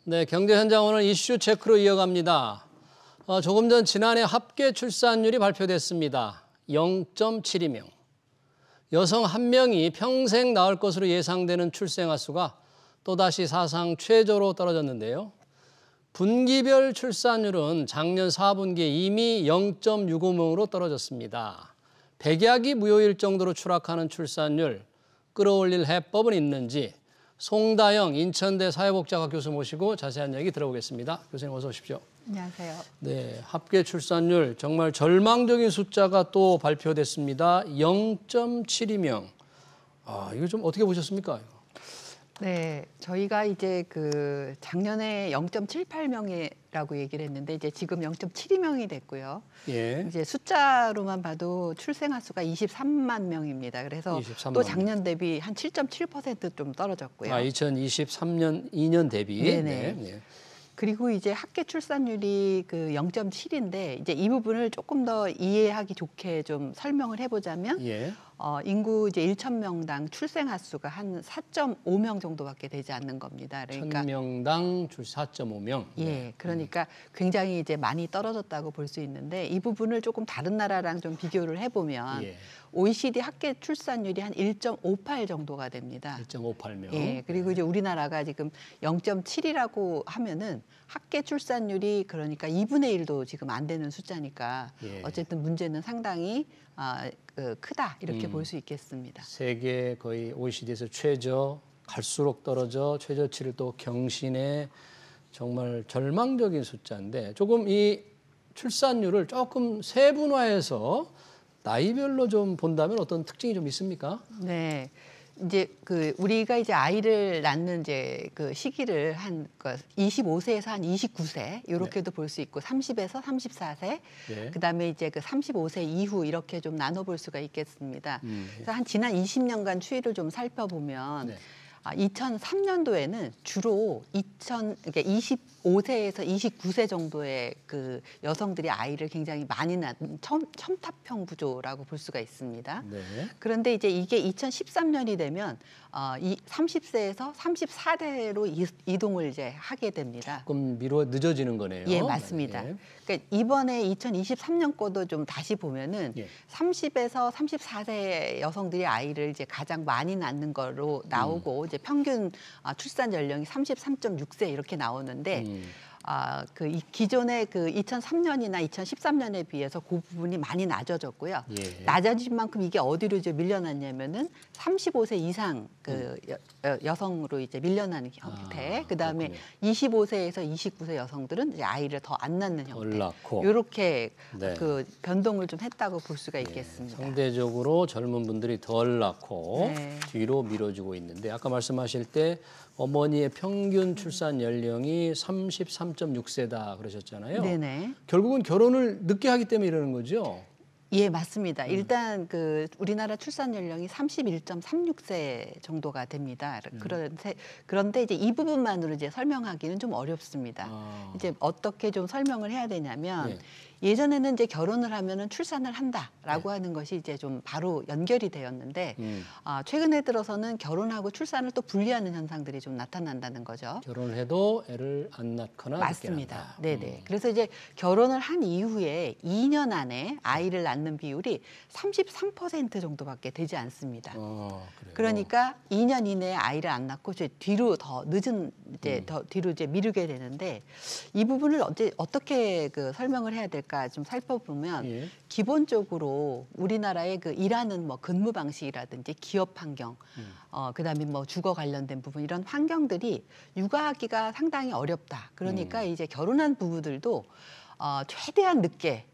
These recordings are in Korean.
네, 경제 현장 오늘 이슈 체크로 이어갑니다. 조금 전 지난해 합계 출산율이 발표됐습니다. 0.72명. 여성 1명이 평생 낳을 것으로 예상되는 출생아 수가 또다시 사상 최저로 떨어졌는데요. 분기별 출산율은 작년 4분기에 이미 0.65명으로 떨어졌습니다. 백약이 무효일 정도로 추락하는 출산율, 끌어올릴 해법은 있는지 송다영 인천대 사회복지학과 교수 모시고 자세한 얘기 들어보겠습니다. 교수님 어서 오십시오. 안녕하세요. 네, 합계 출산율 정말 절망적인 숫자가 또 발표됐습니다. 0.72명. 이거 좀 어떻게 보셨습니까? 네, 저희가 이제 작년에 0.78명이라고 얘기를 했는데 이제 지금 0.72명이 됐고요. 예. 이제 숫자로만 봐도 출생아 수가 23만 명입니다. 그래서 23만 또 작년 대비 한 7.7% 좀 떨어졌고요. 2023년 2년 대비. 네네. 네. 그리고 이제 합계 출산율이 0.7인데 이제 이 부분을 조금 더 이해하기 좋게 좀 설명을 해보자면 예. 인구 이제 1,000명당 출생아 수가 한 4.5명 정도밖에 되지 않는 겁니다. 그러니까 1,000명당 4.5명. 예, 그러니까 굉장히 이제 많이 떨어졌다고 볼 수 있는데 이 부분을 조금 다른 나라랑 좀 비교를 해보면 예. OECD 합계 출산율이 한 1.58 정도가 됩니다. 1.58명. 예, 그리고 이제 우리나라가 지금 0.7이라고 하면은 합계 출산율이 그러니까 2분의 1도 지금 안 되는 숫자니까 예. 어쨌든 문제는 상당히 크다 이렇게 볼 수 있겠습니다. 세계 거의 OECD에서 최저, 갈수록 떨어져 최저치를 또 경신해 정말 절망적인 숫자인데 조금 이 출산율을 조금 세분화해서 나이별로 좀 본다면 어떤 특징이 좀 있습니까? 네. 이제 우리가 이제 아이를 낳는 이제 시기를 한 25세에서 한 29세 이렇게도 볼 수 있고 30에서 34세 네. 그다음에 이제 35세 이후 이렇게 좀 나눠 볼 수가 있겠습니다. 그래서 한 지난 20년간 추이를 좀 살펴보면 네. 2003년도에는 주로 그러니까 25세에서 29세 정도의 여성들이 아이를 굉장히 많이 낳은 첨탑형 구조라고 볼 수가 있습니다. 네. 그런데 이제 이게 2013년이 되면 30세에서 34세로 이동을 이제 하게 됩니다. 조금 늦어지는 거네요. 예, 맞습니다. 예. 그러니까 이번에 2023년 거도 좀 다시 보면은 예. 30에서 34세 여성들이 아이를 이제 가장 많이 낳는 거로 나오고 이제 평균 출산 연령이 33.6세 이렇게 나오는데 이 기존의 2003년이나 2013년에 비해서 그 부분이 많이 낮아졌고요. 예. 낮아진 만큼 이게 어디로 이제 밀려났냐면은 35세 이상 여성으로 이제 밀려나는 형태. 그다음에 그렇군요. 25세에서 29세 여성들은 이제 아이를 더 안 낳는 형태. 덜 낳고. 이렇게 네. 변동을 좀 했다고 볼 수가 있겠습니다. 상대적으로 젊은 분들이 덜 낳고 네. 뒤로 미뤄지고 있는데 아까 말씀하실 때 어머니의 평균 출산 연령이 33.6세다 그러셨잖아요. 네네. 결국은 결혼을 늦게 하기 때문에 이러는 거죠? 예, 맞습니다. 일단 우리나라 출산 연령이 31.36세 정도가 됩니다. 그런데 이제 이 부분만으로 이제 설명하기는 좀 어렵습니다. 이제 어떻게 좀 설명을 해야 되냐면 예. 예전에는 이제 결혼을 하면은 출산을 한다라고 하는 것이 이제 좀 바로 연결이 되었는데 최근에 들어서는 결혼하고 출산을 또 분리하는 현상들이 좀 나타난다는 거죠. 결혼을 해도 애를 안 낳거나 맞습니다. 늦게 낳는다. 네네. 그래서 이제 결혼을 한 이후에 2년 안에 아이를 낳는 비율이 33% 정도밖에 되지 않습니다. 그래요? 그러니까 2년 이내에 아이를 안 낳고 이제 뒤로 더 늦은 더 뒤로 이제 미루게 되는데 이 부분을 어떻게 설명을 해야 될까 좀 살펴보면 예. 기본적으로 우리나라의 일하는 근무 방식이라든지 기업 환경, 그다음에 주거 관련된 부분 이런 환경들이 육아하기가 상당히 어렵다. 그러니까 이제 결혼한 부부들도 최대한 늦게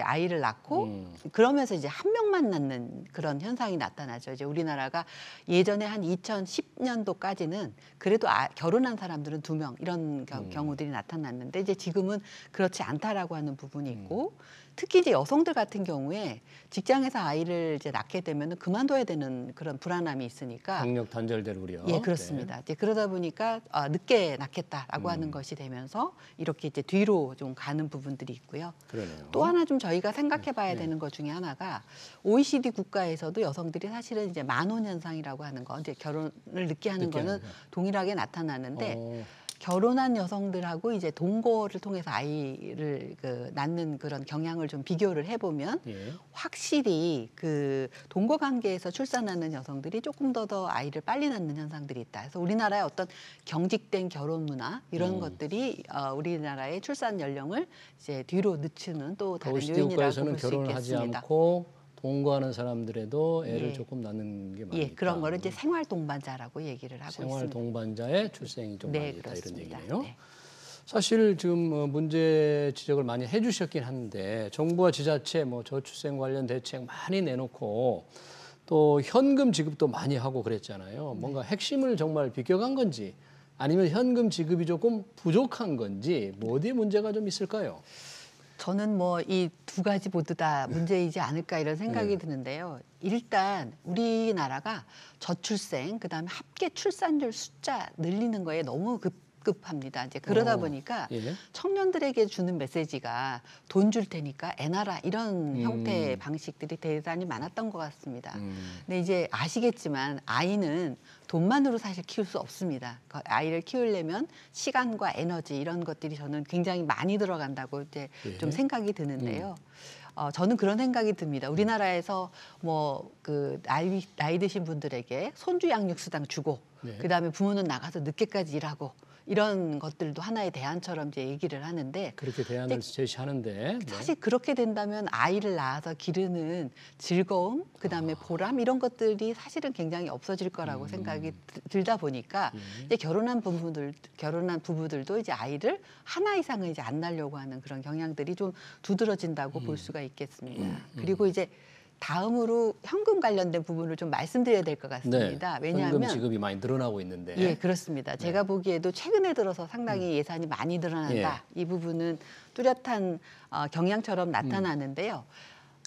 아이를 낳고 그러면서 이제 한 명만 낳는 그런 현상이 나타나죠. 이제 우리나라가 예전에 한 2010년도까지는 그래도 결혼한 사람들은 2명 이런 경우들이 나타났는데 이제 지금은 그렇지 않다라고 하는 부분이 있고 특히 이제 여성들 같은 경우에 직장에서 아이를 이제 낳게 되면 그만둬야 되는 그런 불안함이 있으니까 경력 단절될 우려. 예, 그렇습니다. 네. 이제 그러다 보니까 늦게 낳겠다라고 하는 것이 되면서 이렇게 이제 뒤로 좀 가는 부분들이 있고요. 그러네요. 또 하나 좀 저희가 생각해봐야 되는 것 중에 하나가 OECD 국가에서도 여성들이 사실은 이제 만혼 현상이라고 하는 거, 이제 결혼을 늦게 하는 거는 동일하게 나타나는데 결혼한 여성들하고 이제 동거를 통해서 아이를 낳는 그런 경향을 좀 비교를 해보면 예. 확실히 그 동거 관계에서 출산하는 여성들이 조금 더 아이를 빨리 낳는 현상들이 있다. 그래서 우리나라의 어떤 경직된 결혼 문화 이런 것들이 우리나라의 출산 연령을 이제 뒤로 늦추는 또 다른 OECD 요인이라고 국가에서는 볼 수 결혼을 하지 있겠습니다. 않고 동거하는 사람들에도 애를 예. 조금 낳는 게 많이 예, 있다. 그런 거를 이제 생활 동반자라고 얘기를 하고 생활 있습니다. 동반자의 출생이 좀 네, 많이 있다 그렇습니다. 이런 얘기네요. 네. 사실 지금 문제 지적을 많이 해주셨긴 한데 정부와 지자체 뭐 저출생 관련 대책 많이 내놓고 또 현금 지급도 많이 하고 그랬잖아요. 뭔가 핵심을 정말 비껴간 건지 아니면 현금 지급이 조금 부족한 건지 뭐 어디에 문제가 좀 있을까요? 저는 뭐 이 두 가지 모두 다 문제이지 않을까 이런 생각이 네. 드는데요. 일단 우리나라가 저출생 그다음에 합계 출산율 숫자 늘리는 거에 너무 급합니다. 이제 그러다 보니까 예. 청년들에게 주는 메시지가 돈 줄 테니까 애 낳아라 이런 형태의 방식들이 대단히 많았던 것 같습니다. 근데 이제 아시겠지만 아이는 돈만으로 사실 키울 수 없습니다. 아이를 키우려면 시간과 에너지 이런 것들이 저는 굉장히 많이 들어간다고 이제 예. 좀 생각이 드는데요. 저는 그런 생각이 듭니다. 우리나라에서 뭐 그 나이 드신 분들에게 손주 양육 수당 주고 네. 그다음에 부모는 나가서 늦게까지 일하고 이런 것들도 하나의 대안처럼 이제 얘기를 하는데 그렇게 대안을 제시하는데 네. 사실 그렇게 된다면 아이를 낳아서 기르는 즐거움, 그다음에 보람 이런 것들이 사실은 굉장히 없어질 거라고 생각이 들다 보니까 이제 결혼한 부부들도 이제 아이를 하나 이상은 이제 안 낳으려고 하는 그런 경향들이 좀 두드러진다고 볼 수가 있겠습니다. 그리고 이제 다음으로 현금 관련된 부분을 좀 말씀드려야 될 것 같습니다. 네. 왜냐하면 현금 지급이 많이 늘어나고 있는데 예, 그렇습니다. 제가 보기에도 최근에 들어서 상당히 예산이 많이 늘어난다. 이 부분은 뚜렷한 경향처럼 나타나는데요.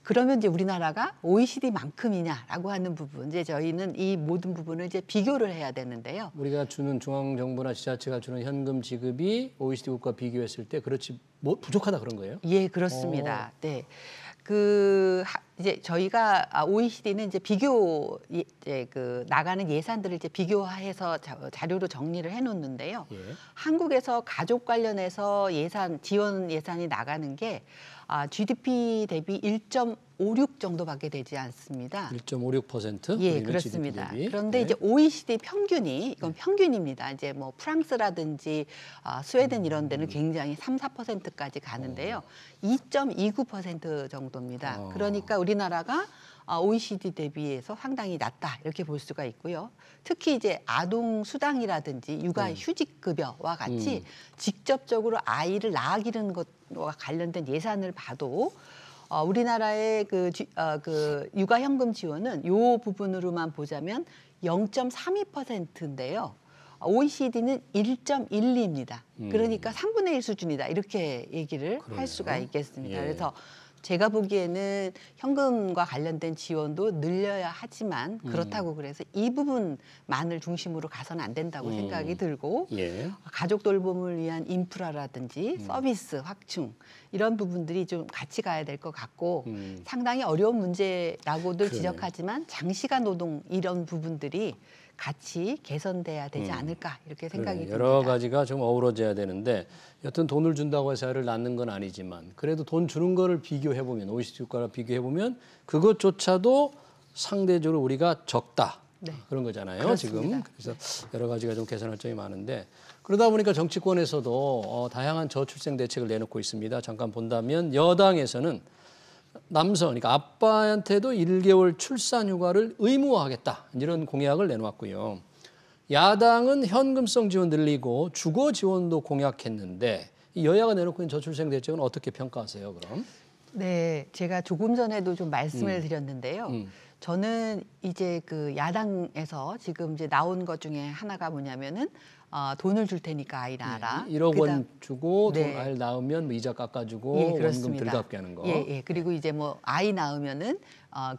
그러면 이제 우리나라가 OECD만큼이냐라고 하는 부분, 이제 저희는 이 모든 부분을 이제 비교를 해야 되는데요. 우리가 주는 중앙정부나 지자체가 주는 현금 지급이 OECD 국가 비교했을 때 그렇지 뭐 부족하다 그런 거예요? 예, 그렇습니다. 네. 이제 저희가 OECD는 이제 이제 나가는 예산들을 이제 비교해서 자료로 정리를 해놓는데요. 예. 한국에서 가족 관련해서 지원 예산이 나가는 게 GDP 대비 1.56 정도밖에 되지 않습니다. 1.56%? 예, 그렇습니다. GDP 대비. 그런데 네. 이제 OECD 평균이 이건 평균입니다. 이제 뭐 프랑스라든지 스웨덴 이런 데는 굉장히 3~4%까지 가는데요. 2.29% 정도입니다. 그러니까 우리나라가 OECD 대비해서 상당히 낮다 이렇게 볼 수가 있고요. 특히 이제 아동 수당이라든지 육아 휴직 급여와 같이 직접적으로 아이를 낳아 기르는 것과 관련된 예산을 봐도 우리나라의 그 육아현금 지원은 요 부분으로만 보자면 0.32%인데요. OECD는 1.12입니다. 그러니까 3분의 1 수준이다. 이렇게 얘기를 할 수가 있겠습니다. 예. 그래서 제가 보기에는 현금과 관련된 지원도 늘려야 하지만 그렇다고 그래서 이 부분만을 중심으로 가서는 안 된다고 생각이 들고 예. 가족 돌봄을 위한 인프라라든지 서비스 확충 이런 부분들이 좀 같이 가야 될 것 같고 상당히 어려운 문제라고들 그러네. 지적하지만 장시간 노동 이런 부분들이 같이 개선돼야 되지 않을까 이렇게 생각이 듭니다. 여러 가지가 좀 어우러져야 되는데 여튼 돈을 준다고 해서 애를 낳는 건 아니지만 그래도 돈 주는 거를 비교해보면 OECD 국가랑 비교해보면 그것조차도 상대적으로 우리가 적다. 네. 그런 거잖아요. 그렇습니다. 지금. 그래서 여러 가지가 좀 개선할 점이 많은데 그러다 보니까 정치권에서도 다양한 저출생 대책을 내놓고 있습니다. 잠깐 본다면 여당에서는 남성, 그러니까 아빠한테도 1개월 출산 휴가를 의무화하겠다. 이런 공약을 내놓았고요. 야당은 현금성 지원 늘리고 주거 지원도 공약했는데 이 여야가 내놓고 있는 저출생 대책은 어떻게 평가하세요, 그럼? 네, 제가 조금 전에도 좀 말씀을 드렸는데요. 저는 이제 그 야당에서 지금 이제 나온 것 중에 하나가 뭐냐면은 돈을 줄 테니까 아이 낳아라. 1억 원 주고 네. 돈 아이를 낳으면 뭐 이자 깎아주고 예, 원금 그렇습니다. 덜 갚게 하는 거. 예, 예. 그리고 이제 뭐 아이 낳으면은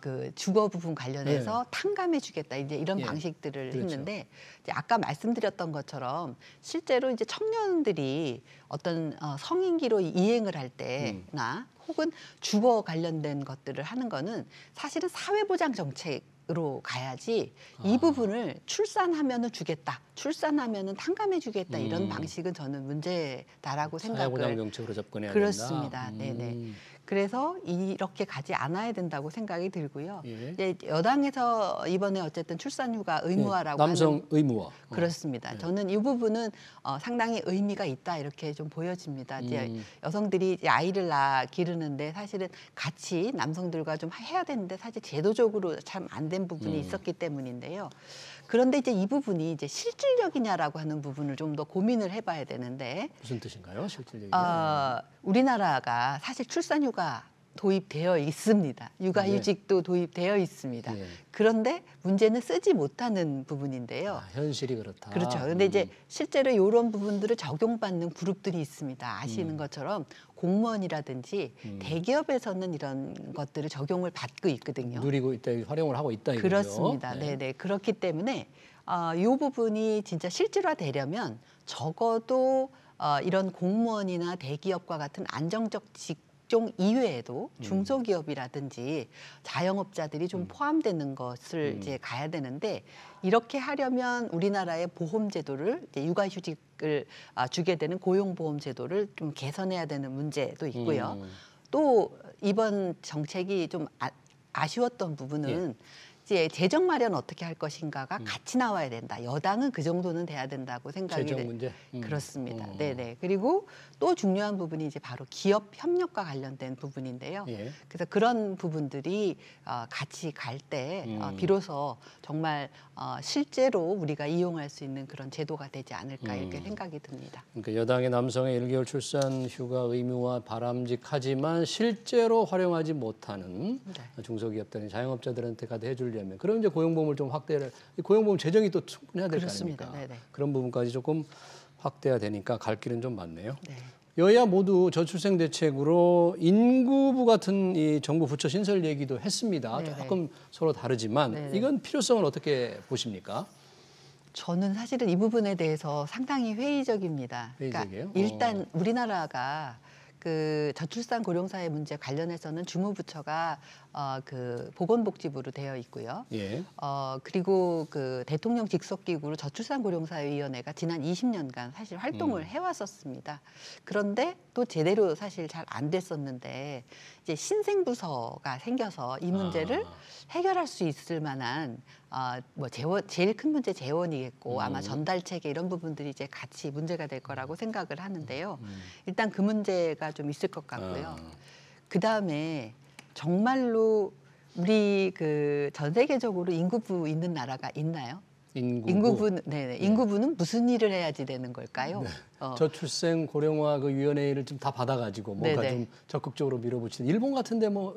그 주거 부분 관련해서 탕감해주겠다 이제 이런 예. 방식들을 그렇죠. 했는데 이제 아까 말씀드렸던 것처럼 실제로 이제 청년들이 어떤 성인기로 이행을 할 때나 혹은 주거 관련된 것들을 하는 거는 사실은 사회보장 정책으로 가야지 이 부분을 출산하면은 주겠다, 출산하면은 탕감해주겠다 이런 방식은 저는 문제다라고 생각을. 사회보장 정책으로 접근해야 그렇습니다. 된다. 네네. 그래서 이렇게 가지 않아야 된다고 생각이 들고요. 예. 이제 여당에서 이번에 어쨌든 출산휴가 의무화라고 남성 하는 의무화. 그렇습니다. 저는 이 부분은 상당히 의미가 있다 이렇게 좀 보여집니다. 이제 여성들이 이제 아이를 기르는데 사실은 같이 남성들과 좀 해야 되는데 사실 제도적으로 참 안 된 부분이 있었기 때문인데요. 그런데 이제 이 부분이 이제 실질적이냐라고 하는 부분을 좀 더 고민을 해봐야 되는데 무슨 뜻인가요? 실질적이냐? 우리나라가 사실 출산휴가 도입되어 있습니다. 육아휴직도 도입되어 있습니다. 예. 그런데 문제는 쓰지 못하는 부분인데요. 현실이 그렇다. 그렇죠. 근데 이제 실제로 이런 부분들을 적용받는 그룹들이 있습니다. 아시는 것처럼 공무원이라든지 대기업에서는 이런 것들을 적용을 받고 있거든요. 누리고 있다, 활용을 하고 있다 이거죠. 그렇습니다. 네네. 그렇기 때문에 이 부분이 진짜 실질화되려면 적어도 이런 공무원이나 대기업과 같은 안정적 직종 이외에도 중소기업이라든지 자영업자들이 좀 포함되는 것을 이제 가야 되는데 이렇게 하려면 우리나라의 보험제도를 이제 육아휴직을 주게 되는 고용보험제도를 좀 개선해야 되는 문제도 있고요. 또 이번 정책이 좀 아쉬웠던 부분은 이제 재정 마련 어떻게 할 것인가가 같이 나와야 된다. 여당은 그 정도는 돼야 된다고 생각이 재정 문제? 그렇습니다. 네네. 그리고 또 중요한 부분이 이제 바로 기업 협력과 관련된 부분인데요. 예. 그래서 그런 부분들이 같이 갈 때 비로소 정말 실제로 우리가 이용할 수 있는 그런 제도가 되지 않을까 이렇게 생각이 듭니다. 그러니까 여당의 남성의 1개월 출산 휴가 의무화 바람직하지만 실제로 활용하지 못하는 중소기업들은 자영업자들한테까지 해주려면 그럼 이제 고용보험을 좀 확대를 고용보험 재정이 또 충분해야 될 거 아닙니까? 네네. 그런 부분까지 조금 확대가 되니까 갈 길은 좀 많네요. 네. 여야 모두 저출생 대책으로 인구부 같은 이 정부 부처 신설 얘기도 했습니다. 네네. 조금 서로 다르지만 네네. 이건 필요성을 어떻게 보십니까? 저는 사실은 이 부분에 대해서 상당히 회의적입니다. 회의적이에요? 그러니까 일단 우리나라가 그 저출산 고령사회 문제 관련해서는 주무부처가 그 보건복지부로 되어 있고요. 예. 그리고 그 대통령 직속기구로 저출산고령사회위원회가 지난 20년간 사실 활동을 해왔었습니다. 그런데 또 제대로 사실 잘 안 됐었는데 이제 신생부서가 생겨서 이 문제를 해결할 수 있을 만한 뭐 제일 큰 문제 재원이겠고 아마 전달 체계 이런 부분들이 이제 같이 문제가 될 거라고 생각을 하는데요. 일단 그 문제가 좀 있을 것 같고요. 그 다음에 정말로 우리 그 전 세계적으로 인구부 있는 나라가 있나요? 인구부는 네네. 인구부는 무슨 일을 해야지 되는 걸까요? 네. 저출생 고령화 그 위원회를 좀 다 받아가지고 뭔가 네네. 좀 적극적으로 밀어붙이는 일본 같은데 뭐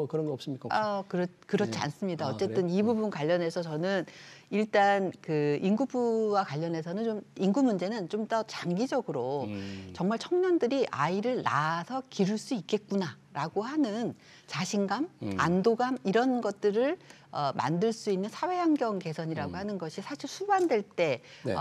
그런 거 없습니까? 혹시? 그렇지 않습니다. 어쨌든 그래요? 이 부분 관련해서 저는 일단 그 인구부와 관련해서는 좀 인구 문제는 좀 더 장기적으로 정말 청년들이 아이를 낳아서 기를 수 있겠구나라고 하는 자신감, 안도감 이런 것들을 만들 수 있는 사회 환경 개선이라고 하는 것이 사실 수반될 때 네.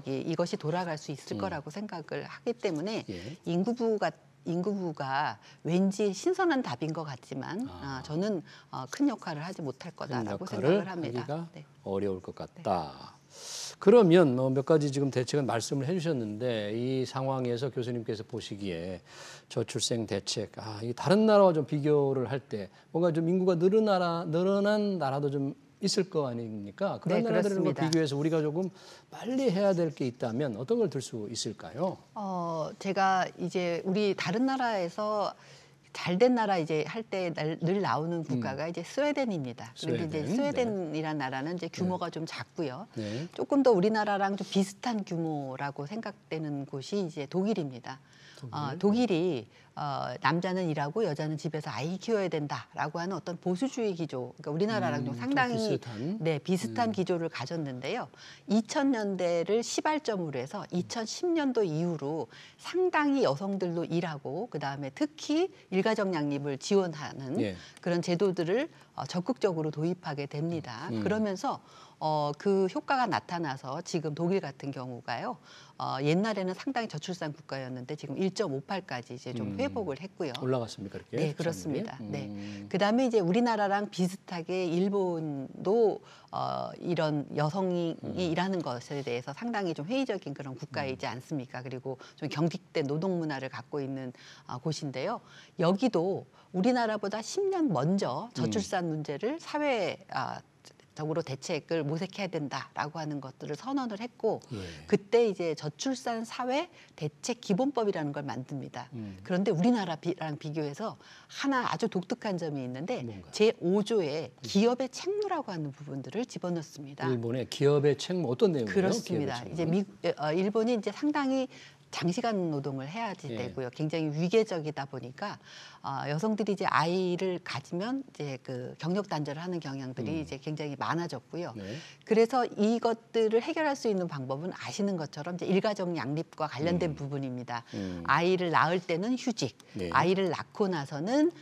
이것이 돌아갈 수 있을 거라고 생각을 하기 때문에 예. 인구부가 왠지 신선한 답인 것 같지만 저는 큰 역할을 하지 못할 거다라고 생각을 합니다. 하기가 네. 어려울 것 같다. 그러면 몇 가지 지금 대책은 말씀을 해주셨는데 이 상황에서 교수님께서 보시기에 저출생 대책, 이 다른 나라와 좀 비교를 할 때 뭔가 좀 인구가 늘어난 나라도 좀 있을 거 아닙니까? 그런 네, 나라들과 그렇습니다. 비교해서 우리가 조금 빨리 해야 될 게 있다면 어떤 걸 들 수 있을까요? 제가 이제 우리 다른 나라에서 잘된 나라 이제 할 때 늘 나오는 국가가 이제 스웨덴입니다. 그런데 이제 스웨덴, 스웨덴이란 나라는 이제 규모가 좀 작고요. 네. 조금 더 우리나라랑 좀 비슷한 규모라고 생각되는 곳이 이제 독일입니다. 독일이 남자는 일하고 여자는 집에서 아이 키워야 된다라고 하는 어떤 보수주의 기조, 그러니까 우리나라랑 좀 상당히 비슷한 기조를 가졌는데요. 2000년대를 시발점으로 해서 2010년도 이후로 상당히 여성들도 일하고 그다음에 특히 일가정 양립을 지원하는 그런 제도들을 적극적으로 도입하게 됩니다. 그러면서 그 효과가 나타나서 지금 독일 같은 경우가요. 옛날에는 상당히 저출산 국가였는데 지금 1.58까지 이제 좀 회복을 했고요. 올라갔습니까, 이렇게? 네, 그렇습니다. 네. 그다음에 이제 우리나라랑 비슷하게 일본도 이런 여성이 일하는 것에 대해서 상당히 좀 회의적인 그런 국가이지 않습니까? 그리고 좀 경직된 노동 문화를 갖고 있는 곳인데요. 여기도 우리나라보다 10년 먼저 저출산 문제를 적으로 대책을 모색해야 된다라고 하는 것들을 선언을 했고 그때 이제 저출산 사회 대책 기본법이라는 걸 만듭니다. 그런데 우리나라랑 비교해서 하나 아주 독특한 점이 있는데 뭔가요? 제5조에 기업의 책무라고 하는 부분들을 집어넣습니다. 일본의 기업의 책무 어떤 내용이에요? 그렇습니다. 이제 일본이 이제 상당히 장시간 노동을 해야지 되고요. 굉장히 위계적이다 보니까 여성들이 이제 아이를 가지면 이제 그 경력 단절을 하는 경향들이 이제 굉장히 많아졌고요. 그래서 이것들을 해결할 수 있는 방법은 아시는 것처럼 이제 일가정 양립과 관련된 부분입니다. 아이를 낳을 때는 휴직, 아이를 낳고 나서는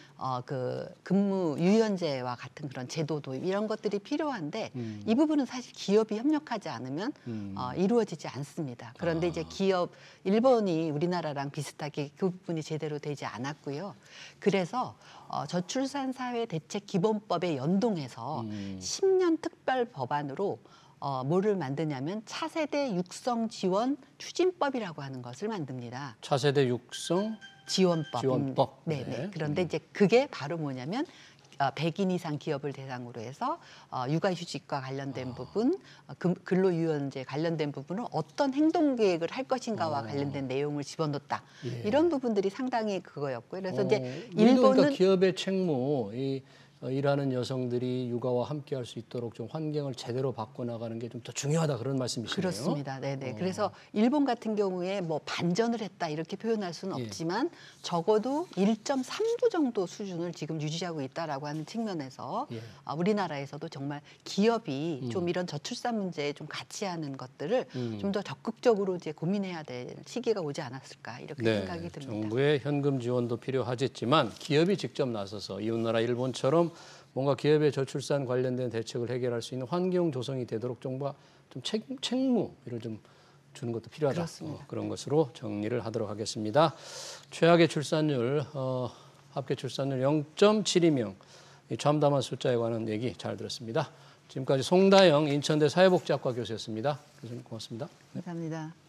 그 근무 유연제와 같은 그런 제도 도입 이런 것들이 필요한데 이 부분은 사실 기업이 협력하지 않으면 이루어지지 않습니다. 그런데 이제 일본이 우리나라랑 비슷하게 그 부분이 제대로 되지 않았고요. 그래서 저출산 사회 대책 기본법에 연동해서 10년 특별 법안으로 뭐를 만드냐면 차세대 육성 지원 추진법이라고 하는 것을 만듭니다. 차세대 육성 지원법. 네. 네. 그런데 이제 그게 바로 뭐냐면 100인 이상 기업을 대상으로 해서 육아휴직과 관련된 부분, 근로유연제 관련된 부분을 어떤 행동계획을 할 것인가와 관련된 내용을 집어넣었다. 이런 부분들이 상당히 그거였고요. 그래서 이제 일본은 그러니까 기업의 책무, 일하는 여성들이 육아와 함께할 수 있도록 좀 환경을 제대로 바꿔나가는 게 좀 더 중요하다 그런 말씀이시네요. 그렇습니다. 네네. 그래서 일본 같은 경우에 뭐 반전을 했다 이렇게 표현할 수는 없지만 적어도 1.3부 정도 수준을 지금 유지하고 있다라고 하는 측면에서 우리나라에서도 정말 기업이 좀 이런 저출산 문제에 좀 같이 하는 것들을 좀 더 적극적으로 이제 고민해야 될 시기가 오지 않았을까 이렇게 생각이 듭니다. 정부의 현금 지원도 필요하겠지만 기업이 직접 나서서 이웃나라 일본처럼 뭔가 기업의 저출산 관련된 대책을 해결할 수 있는 환경 조성이 되도록 정부가 좀 책무를 좀 주는 것도 필요하다. 그런 것으로 정리를 하도록 하겠습니다. 최악의 출산율, 합계 출산율 0.72명, 이 참담한 숫자에 관한 얘기 잘 들었습니다. 지금까지 송다영 인천대 사회복지학과 교수였습니다. 교수님 고맙습니다. 감사합니다.